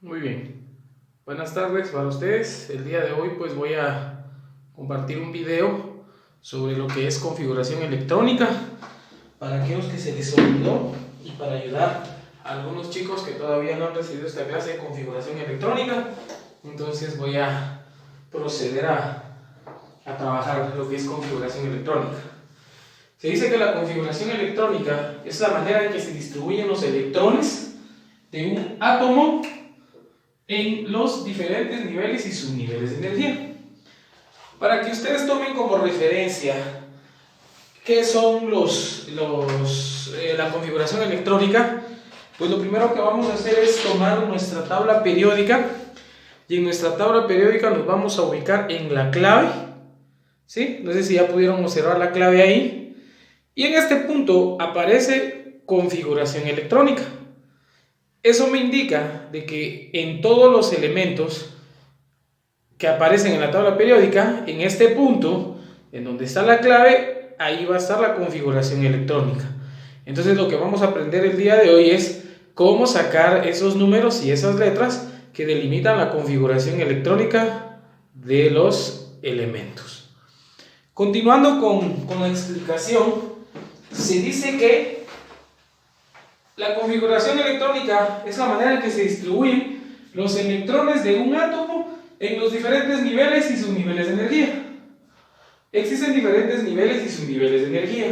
Muy bien, buenas tardes para ustedes. El día de hoy pues voy a compartir un video sobre lo que es configuración electrónica para aquellos que se les olvidó y para ayudar a algunos chicos que todavía no han recibido esta clase de configuración electrónica. Entonces voy a proceder a trabajar lo que es configuración electrónica. Se dice que la configuración electrónica es la manera en que se distribuyen los electrones de un átomo en los diferentes niveles y subniveles de energía. Para que ustedes tomen como referencia qué son la configuración electrónica, pues lo primero que vamos a hacer es tomar nuestra tabla periódica, y en nuestra tabla periódica nos vamos a ubicar en la clave, ¿sí? No sé si ya pudieron observar la clave ahí, y en este punto aparece configuración electrónica. Eso me indica de que en todos los elementos que aparecen en la tabla periódica, en este punto, en donde está la clave, ahí va a estar la configuración electrónica. Entonces lo que vamos a aprender el día de hoy es cómo sacar esos números y esas letras que delimitan la configuración electrónica de los elementos. Continuando con la explicación, se dice que la configuración electrónica es la manera en que se distribuyen los electrones de un átomo en los diferentes niveles y subniveles de energía. Existen diferentes niveles y subniveles de energía.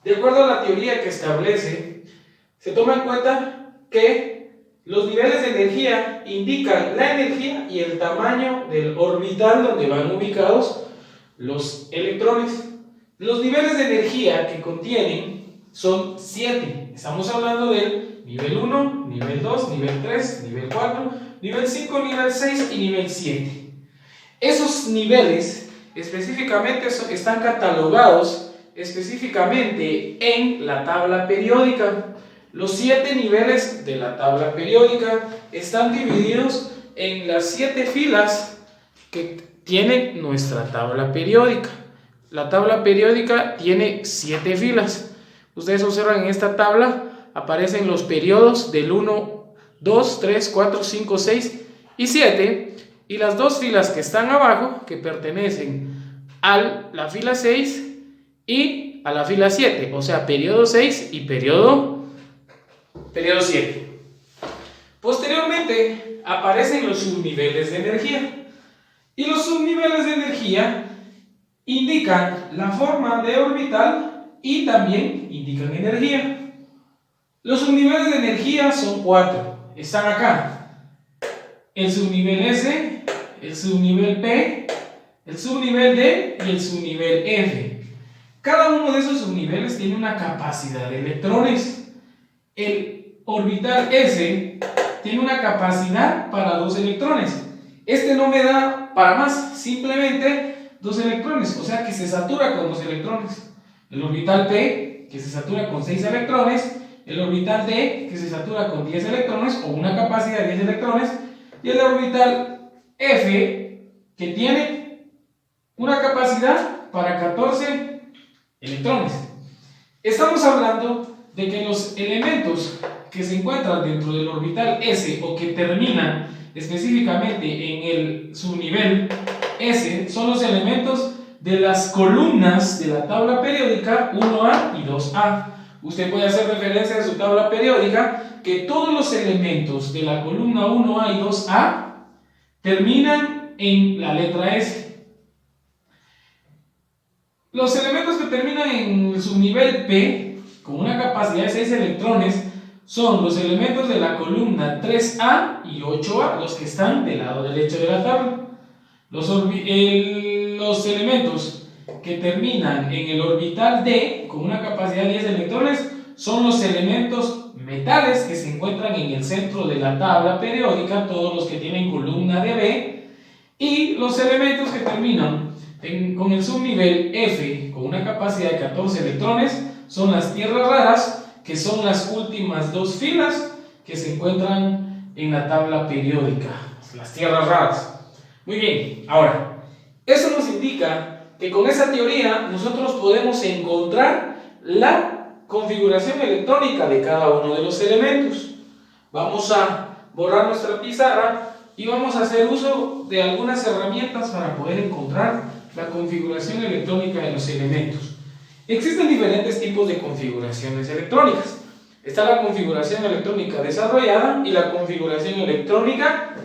De acuerdo a la teoría que establece, se toma en cuenta que los niveles de energía indican la energía y el tamaño del orbital donde van ubicados los electrones. Los niveles de energía que contienen son 7. Estamos hablando del nivel 1, nivel 2, nivel 3, nivel 4, nivel 5, nivel 6 y nivel 7. Esos niveles específicamente están catalogados específicamente en la tabla periódica. Los 7 niveles de la tabla periódica están divididos en las 7 filas que tiene nuestra tabla periódica. La tabla periódica tiene 7 filas. Ustedes observan en esta tabla aparecen los periodos del 1, 2, 3, 4, 5, 6 y 7, y las dos filas que están abajo que pertenecen a la fila 6 y a la fila 7, o sea, periodo 6 y periodo 7. Posteriormente aparecen los subniveles de energía, y los subniveles de energía indican la forma de orbital y también indican energía. Los subniveles de energía son 4, están acá: el subnivel S, el subnivel P, el subnivel D y el subnivel F. Cada uno de esos subniveles tiene una capacidad de electrones. El orbital S tiene una capacidad para 2 electrones. Este no me da para más, simplemente 2 electrones, o sea que se satura con 2 electrones. El orbital P, que se satura con 6 electrones, el orbital D, que se satura con 10 electrones o una capacidad de 10 electrones, y el orbital F, que tiene una capacidad para 14 electrones. Estamos hablando de que los elementos que se encuentran dentro del orbital S o que terminan específicamente en el subnivel S son los elementos de las columnas de la tabla periódica 1A y 2A. Usted puede hacer referencia a su tabla periódica que todos los elementos de la columna 1A y 2A terminan en la letra S. Los elementos que terminan en el subnivel P con una capacidad de 6 electrones son los elementos de la columna 3A y 8A, los que están del lado derecho de la tabla. Los elementos que terminan en el orbital D con una capacidad de 10 electrones son los elementos metales que se encuentran en el centro de la tabla periódica, todos los que tienen columna de B, y los elementos que terminan con el subnivel F con una capacidad de 14 electrones son las tierras raras, que son las últimas 2 filas que se encuentran en la tabla periódica, las tierras raras. Muy bien, ahora, eso nos indica que con esa teoría nosotros podemos encontrar la configuración electrónica de cada uno de los elementos. Vamos a borrar nuestra pizarra y vamos a hacer uso de algunas herramientas para poder encontrar la configuración electrónica de los elementos. Existen diferentes tipos de configuraciones electrónicas. Está la configuración electrónica desarrollada y la configuración electrónica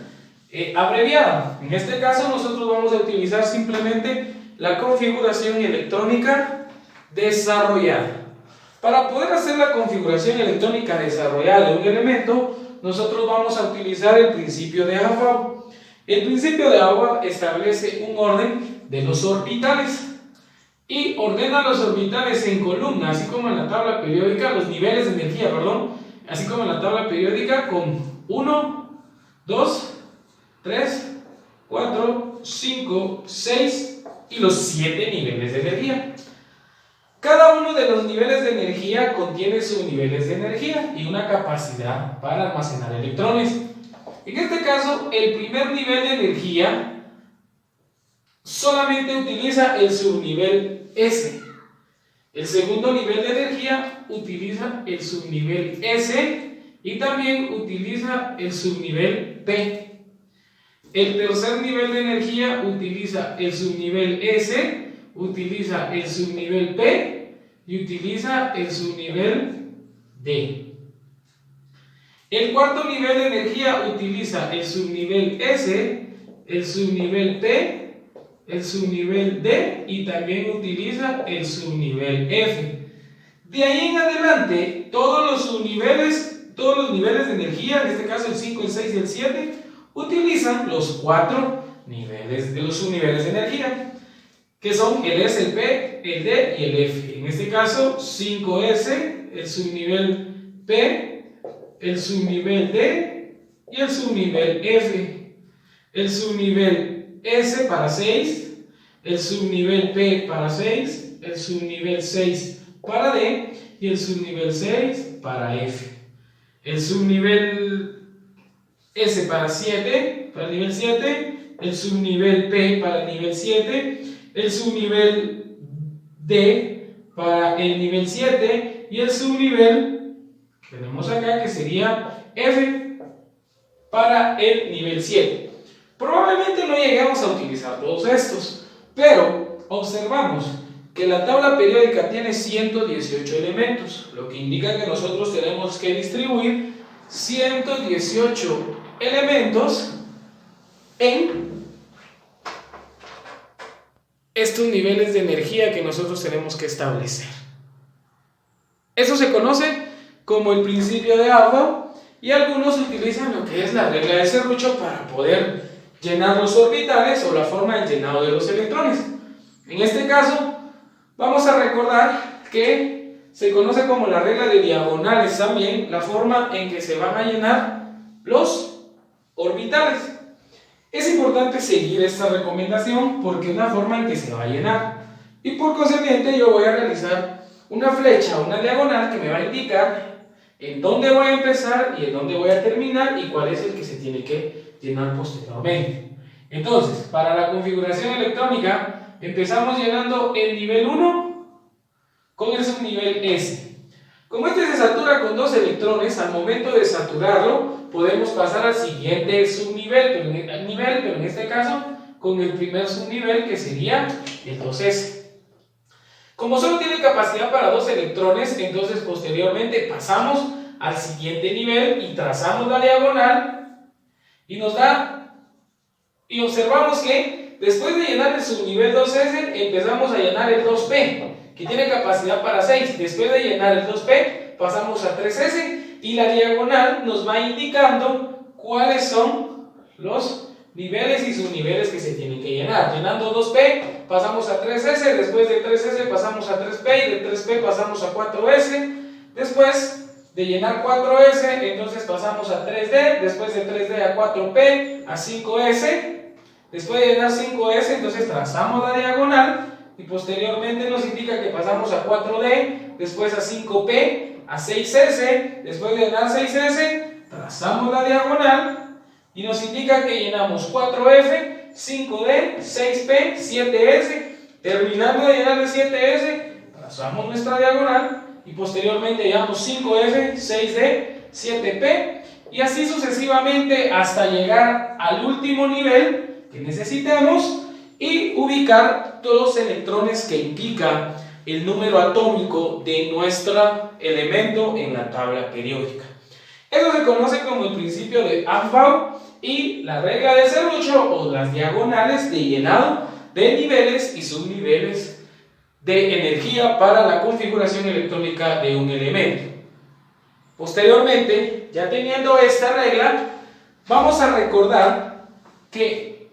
abreviada. En este caso nosotros vamos a utilizar simplemente la configuración electrónica desarrollada. Para poder hacer la configuración electrónica desarrollada de un elemento, nosotros vamos a utilizar el principio de Aufbau. El principio de Aufbau establece un orden de los orbitales y ordena los orbitales en columna, así como en la tabla periódica, los niveles de energía, así como en la tabla periódica con 1, 2, 3, 4, 5, 6 y los 7 niveles de energía. Cada uno de los niveles de energía contiene sus niveles de energía y una capacidad para almacenar electrones. En este caso, el primer nivel de energía solamente utiliza el subnivel S. El segundo nivel de energía utiliza el subnivel S y también utiliza el subnivel P. El tercer nivel de energía utiliza el subnivel S, utiliza el subnivel P y utiliza el subnivel D. El cuarto nivel de energía utiliza el subnivel S, el subnivel P, el subnivel D y también utiliza el subnivel F. De ahí en adelante, todos los niveles de energía, en este caso el 5, el 6 y el 7, utilizan los 4 niveles de los subniveles de energía, que son el S, el P, el D y el F. En este caso, 5S, el subnivel P, el subnivel D y el subnivel F. El subnivel S para 6, el subnivel P para 6, el subnivel 6 para D y el subnivel 6 para F. El subnivel S para 7, para el nivel 7, el subnivel P para el nivel 7, el subnivel D para el nivel 7 y el subnivel que tenemos acá que sería F para el nivel 7. Probablemente no lleguemos a utilizar todos estos, pero observamos que la tabla periódica tiene 118 elementos, lo que indica que nosotros tenemos que distribuir 118 elementos en estos niveles de energía que nosotros tenemos que establecer. Eso se conoce como el principio de Aufbau y algunos utilizan lo que es la regla de serrucho para poder llenar los orbitales o la forma de llenado de los electrones. En este caso, vamos a recordar que se conoce como la regla de diagonales también, la forma en que se van a llenar los orbitales. Es importante seguir esta recomendación porque es una forma en que se va a llenar. Y por consiguiente yo voy a realizar una flecha, una diagonal que me va a indicar en dónde voy a empezar y en dónde voy a terminar y cuál es el que se tiene que llenar posteriormente. Entonces, para la configuración electrónica, empezamos llenando el nivel 1 con el subnivel S. Como este se satura con 2 electrones, al momento de saturarlo, podemos pasar al siguiente subnivel, pero en este caso con el primer subnivel que sería el 2S. Como solo tiene capacidad para 2 electrones, entonces posteriormente pasamos al siguiente nivel y trazamos la diagonal y nos da, y observamos que después de llenar el subnivel 2S empezamos a llenar el 2P que tiene capacidad para 6. Después de llenar el 2P pasamos a 3S y la diagonal nos va indicando cuáles son los niveles y subniveles que se tienen que llenar. Llenando 2P pasamos a 3S, después de 3S pasamos a 3P y de 3P pasamos a 4S. Después de llenar 4S entonces pasamos a 3D, después de 3D a 4P, a 5S. Después de llenar 5S entonces trazamos la diagonal y posteriormente nos indica que pasamos a 4D, después a 5P, a 6S, después de llenar 6S, trazamos la diagonal y nos indica que llenamos 4F, 5D, 6P, 7S, terminando de llenar el 7S, trazamos nuestra diagonal y posteriormente llenamos 5F, 6D, 7P y así sucesivamente hasta llegar al último nivel que necesitemos y ubicar todos los electrones que indica el número atómico de nuestro elemento en la tabla periódica. Eso se conoce como el principio de Aufbau y la regla de Serrucho, o las diagonales de llenado de niveles y subniveles de energía para la configuración electrónica de un elemento. Posteriormente, ya teniendo esta regla, vamos a recordar que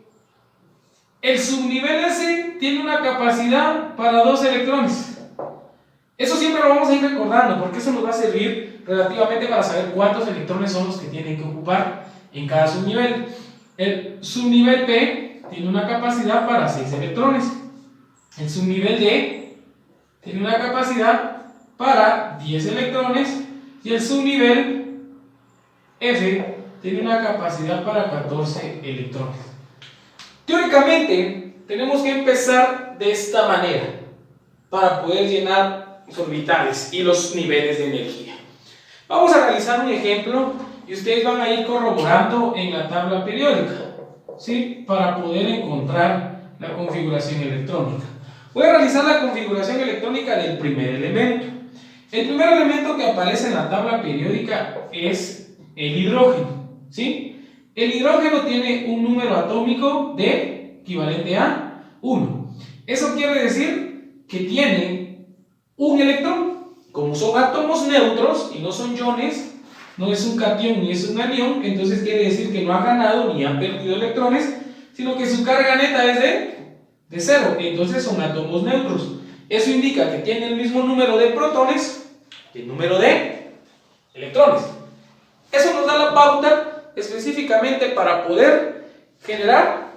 el subnivel S tiene una capacidad para 2 electrones. Eso siempre lo vamos a ir recordando, porque eso nos va a servir relativamente para saber cuántos electrones son los que tienen que ocupar en cada subnivel. El subnivel P tiene una capacidad para 6 electrones. El subnivel D tiene una capacidad para 10 electrones. Y el subnivel F tiene una capacidad para 14 electrones. Teóricamente, tenemos que empezar de esta manera para poder llenar los orbitales y los niveles de energía. Vamos a realizar un ejemplo y ustedes van a ir corroborando en la tabla periódica, ¿sí? Para poder encontrar la configuración electrónica. Voy a realizar la configuración electrónica del primer elemento. El primer elemento que aparece en la tabla periódica es el hidrógeno, ¿sí? El hidrógeno tiene un número atómico de equivalente a 1. Eso quiere decir que tiene un electrón. Como son átomos neutros y no son iones, no es un catión ni es un anión, entonces quiere decir que no ha ganado ni ha perdido electrones, sino que su carga neta es de 0. Entonces son átomos neutros. Eso indica que tiene el mismo número de protones que el número de electrones. Eso nos da la pauta específicamente para poder generar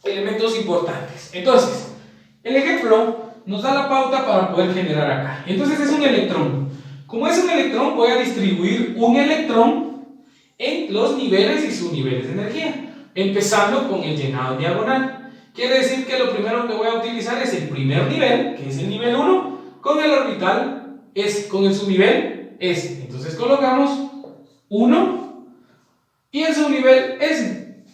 elementos importantes. Entonces, el ejemplo nos da la pauta para poder generar acá. Entonces es un electrón. Como es un electrón, voy a distribuir un electrón en los niveles y subniveles de energía, empezando con el llenado diagonal. Quiere decir que lo primero que voy a utilizar es el primer nivel, que es el nivel 1, con el orbital con el subnivel S. Entonces colocamos 1 y el subnivel S.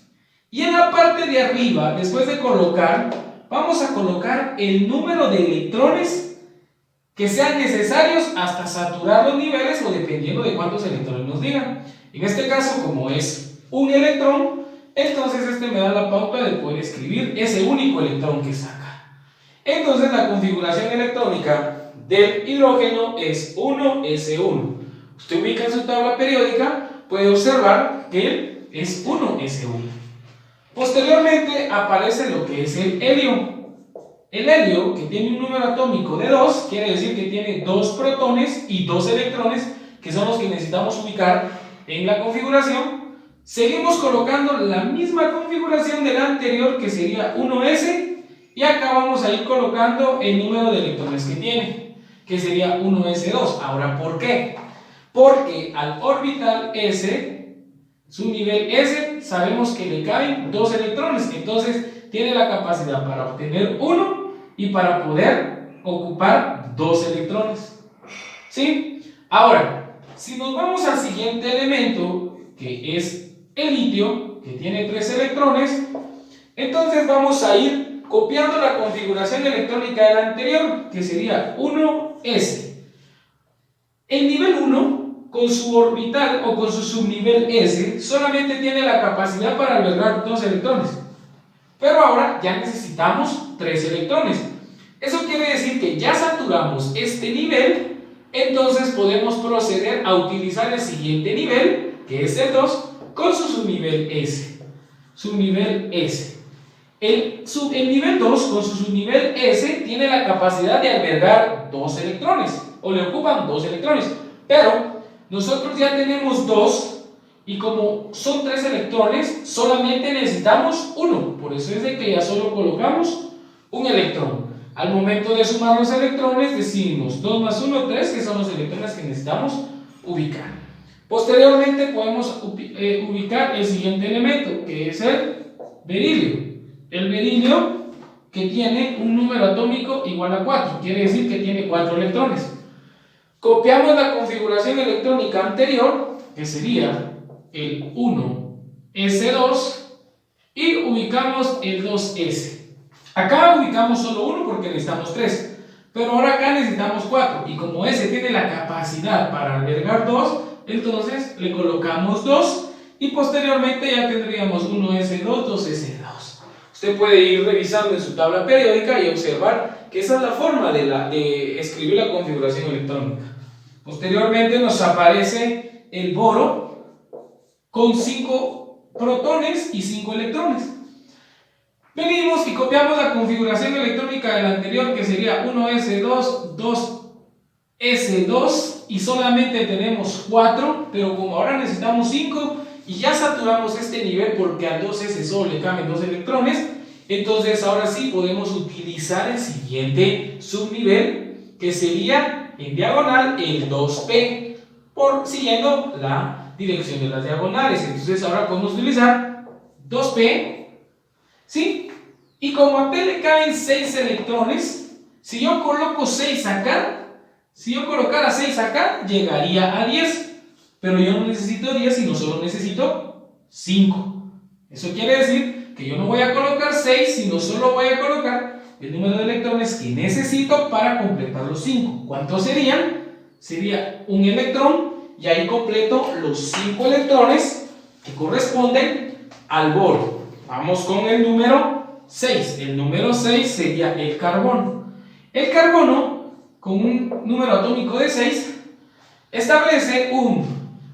Y en la parte de arriba, después de colocar, vamos a colocar el número de electrones que sean necesarios hasta saturar los niveles, o dependiendo de cuántos electrones nos digan. En este caso, como es un electrón, entonces este me da la pauta de poder escribir ese único electrón que saca. Entonces la configuración electrónica del hidrógeno es 1s1. Usted ubica en su tabla periódica, puede observar que es 1s1. Posteriormente aparece lo que es el helio. El helio, que tiene un número atómico de 2, quiere decir que tiene 2 protones y 2 electrones, que son los que necesitamos ubicar en la configuración. Seguimos colocando la misma configuración de la anterior, que sería 1s, y acá vamos a ir colocando el número de electrones que tiene, que sería 1s2. Ahora, ¿por qué? Porque al orbital S, su nivel S, sabemos que le caben 2 electrones, entonces tiene la capacidad para obtener 1 y para poder ocupar 2 electrones. ¿Sí? Ahora, si nos vamos al siguiente elemento, que es el litio, que tiene 3 electrones, entonces vamos a ir copiando la configuración electrónica del anterior, que sería 1s. El nivel 1, con su orbital o con su subnivel S, solamente tiene la capacidad para albergar 2 electrones. Pero ahora ya necesitamos 3 electrones. Eso quiere decir que ya saturamos este nivel, entonces podemos proceder a utilizar el siguiente nivel, que es el 2, con su subnivel S. Subnivel S. El nivel 2 con su subnivel S tiene la capacidad de albergar 2 electrones, o le ocupan 2 electrones, pero nosotros ya tenemos 2 y como son 3 electrones solamente necesitamos 1, por eso es de que ya solo colocamos un electrón. Al momento de sumar los electrones decimos 2 más 1, 3, que son los electrones que necesitamos ubicar. Posteriormente podemos ubicar el siguiente elemento, que es el berilio. El berilio, que tiene un número atómico igual a 4, quiere decir que tiene 4 electrones. Copiamos la configuración electrónica anterior, que sería el 1s2 y ubicamos el 2s. Acá ubicamos solo 1 porque necesitamos 3, pero ahora acá necesitamos 4 y como S tiene la capacidad para albergar 2, entonces le colocamos 2 y posteriormente ya tendríamos 1s2, 2s2. Usted puede ir revisando en su tabla periódica y observar que esa es la forma de escribir la configuración electrónica. Posteriormente nos aparece el boro con 5 protones y 5 electrones. Venimos y copiamos la configuración electrónica del anterior, que sería 1s2, 2s2 y solamente tenemos 4, pero como ahora necesitamos 5 y ya saturamos este nivel porque al 2s solo le caben 2 electrones, entonces ahora sí podemos utilizar el siguiente subnivel, que sería en diagonal el 2p, siguiendo la dirección de las diagonales. Entonces ahora podemos utilizar 2p, ¿sí? Y como a p le caben 6 electrones, si yo coloco 6 acá, si yo colocara 6 acá, llegaría a 10. Pero yo no necesito 10, sino solo necesito 5. Eso quiere decir que yo no voy a colocar 6, sino solo voy a colocar el número de electrones que necesito para completar los 5. ¿Cuántos serían? Sería un electrón y ahí completo los 5 electrones que corresponden al boro. Vamos con el número 6. El número 6 sería el carbono. El carbono, con un número atómico de 6, establece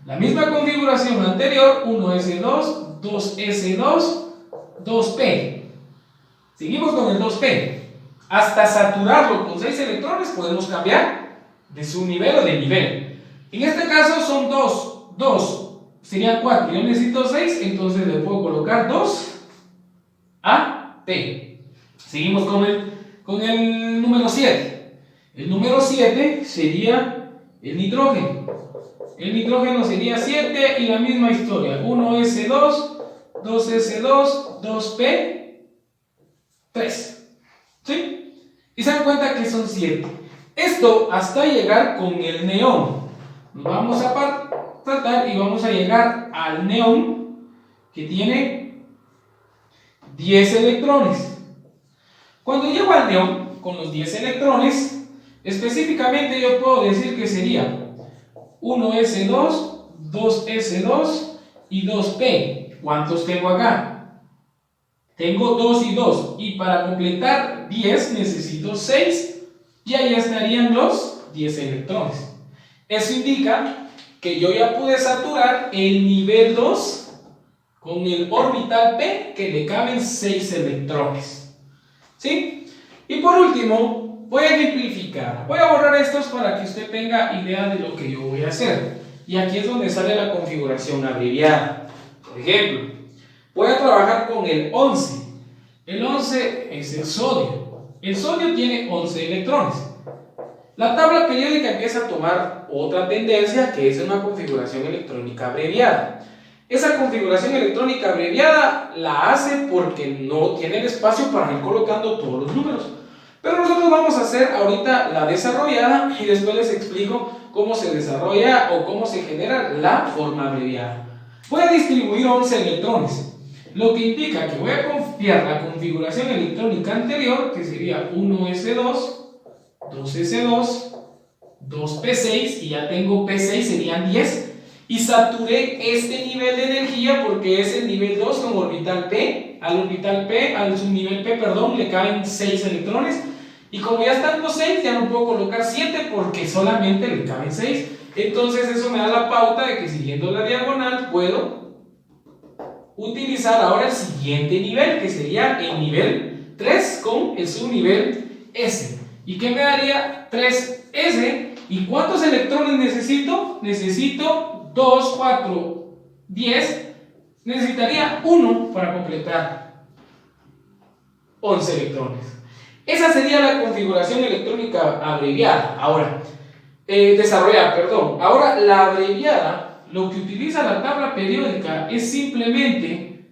la misma configuración anterior, 1s2, 2s2, 2p. Seguimos con el 2p. Hasta saturarlo con 6 electrones podemos cambiar de subnivel o de nivel. En este caso son 2 serían 4. Yo necesito 6, entonces le puedo colocar 2 a p. Seguimos con el número 7. El número 7 sería el nitrógeno. El nitrógeno sería 7 y la misma historia. 1s2, 2s2, 2p, 3. ¿Sí? Y se dan cuenta que son 7. Esto hasta llegar con el neón. Nos vamos a saltar y vamos a llegar al neón, que tiene 10 electrones. Cuando llego al neón con los 10 electrones, específicamente yo puedo decir que sería 1s2, 2s2 y 2p. ¿Cuántos tengo acá? Tengo 2 y 2. Y para completar 10 necesito 6. Y ahí estarían los 10 electrones. Eso indica que yo ya pude saturar el nivel 2 con el orbital p, que le caben 6 electrones. ¿Sí? Y por último, voy a ejemplificar. Voy a borrar estos para que usted tenga idea de lo que yo voy a hacer. Y aquí es donde sale la configuración abreviada. Por ejemplo, voy a trabajar con el 11. El 11 es el sodio. El sodio tiene 11 electrones. La tabla periódica empieza a tomar otra tendencia, que es una configuración electrónica abreviada. Esa configuración electrónica abreviada la hace porque no tiene el espacio para ir colocando todos los números. Pero nosotros vamos a hacer ahorita la desarrollada y después les explico cómo se desarrolla o cómo se genera la forma abreviada. Voy a distribuir 11 electrones, lo que indica que voy a copiar la configuración electrónica anterior, que sería 1s2, 2s2, 2p6, y ya tengo p6, serían 10. Y saturé este nivel de energía porque es el nivel 2 con orbital p. Al subnivel p, le caben 6 electrones. Y como ya están los 6, ya no puedo colocar 7 porque solamente le caben 6. Entonces eso me da la pauta de que siguiendo la diagonal puedo utilizar ahora el siguiente nivel, que sería el nivel 3 con el subnivel S. ¿Y qué me daría 3S? ¿Y cuántos electrones necesito? Necesito 2, 4, 10. Necesitaría 1 para completar 11 electrones. Esa sería la configuración electrónica abreviada. Ahora, desarrollada, perdón. Ahora, la abreviada, lo que utiliza la tabla periódica es simplemente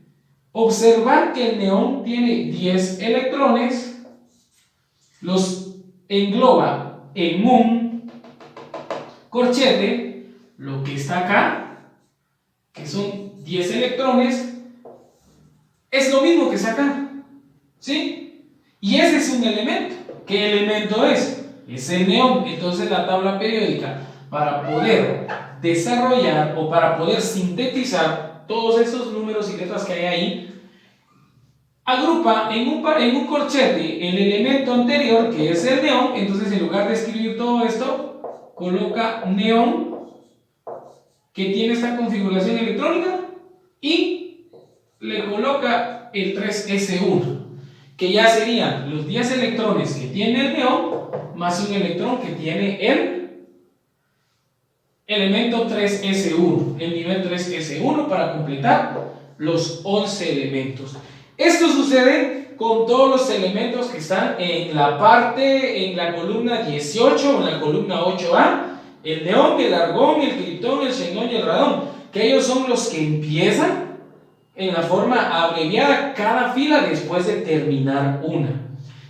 observar que el neón tiene 10 electrones, los engloba en un corchete, lo que está acá, que son 10 electrones, es lo mismo que sacar, ¿sí? Y ese es un elemento. ¿Qué elemento es? Es el neón. Entonces la tabla periódica, para poder desarrollar o para poder sintetizar todos esos números y letras que hay ahí, agrupa en un corchete el elemento anterior, que es el neón. Entonces, en lugar de escribir todo esto, coloca neón, que tiene esta configuración electrónica, y le coloca el 3s1, que ya serían los 10 electrones que tiene el neón más un electrón que tiene el elemento 3s1, el nivel 3s1, para completar los 11 elementos. Esto sucede con todos los elementos que están en la columna 18 o en la columna 8A, el neón, el argón, el criptón, el xenón y el radón, que ellos son los que empiezan en la forma abreviada cada fila después de terminar una.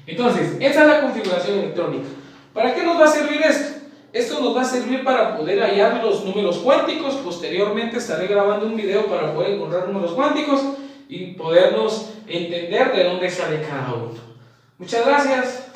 Entonces, esa es la configuración electrónica. ¿Para qué nos va a servir esto? Esto nos va a servir para poder hallar los números cuánticos. Posteriormente estaré grabando un video para poder encontrar números cuánticos y podernos entender de dónde sale cada uno. Muchas gracias.